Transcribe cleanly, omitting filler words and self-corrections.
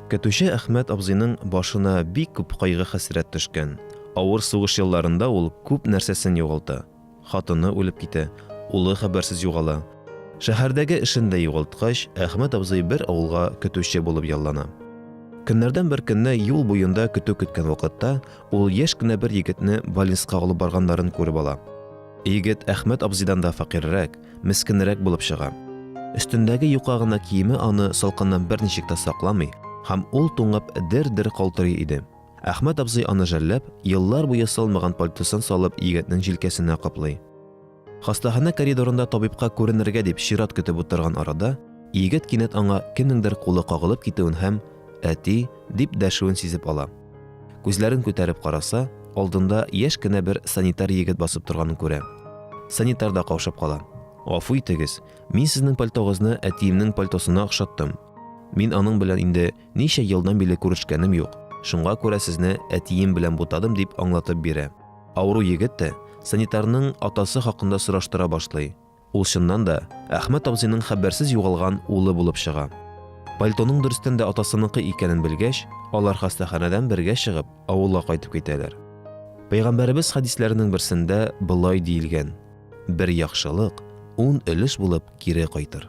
Көтүче Әхмәт абзыйның башына бик күп кайгы хәсрәт төшкән. Авыр сугыш елларында ул күп нәрсәсен югалта. Хатыны үлеп китә, улы хәбәрсез югала. Шәһәрдәге эшен дә югалткач, Әхмәт абзый бер авылга көтүче булып яллана. Көннәрдән бер көнне юл буенда көтү көткән вакытта, ул яшь кенә бер егетне больницка алып барганнарын күреп ала. Егет Әхмәт абзыйдан да фәкыйрьрәк, мискенрәк булып чыга. Өстендәге юка гына киеме аны салкыннан берничек тә сакламый, һәм ул туңып дер-дер калтырый иде. Әхмәт абзый аны жәлләп, еллар буе салмаган пальтосын салып, егетнең җилкәсенә каплый. Хастахана коридорында табибка күренергә дип чират көтеп утырган арада, егет кинәт аңа кемнеңдер кулы кагылып китүен һәм «әти» дип дәшүен сизеп ала. Күзләрен күтәреп караса, алдында яшь кенә бер санитар егет басып торганын күрә. Санитар да каушап кала. «Гафу итегез, мин сезнең пальтогызны әтиемнең пальтосына охшаттым. Мин аның белән инде ничә елдан бирле күрешкәнем юк. Шуңа күрә сезне әтием белән бутадым» дип аңлатып бирә. Авыру егет тә санитарның атасы хакында сораштыра башлый. Ул чыннан да Әхмәт абзыйның хәбәрсез югалган улы булып чыга. Пальтоның дөрестән дә атасыныкы икәнен белгәч, алар хастаханәдән бергә чыгып, авылга кайтып китәләр. Пәйгамбәребез хадисләренең берсендә былай диелгән: «Бер яхшылык 10 өлеш булып кире кайтыр».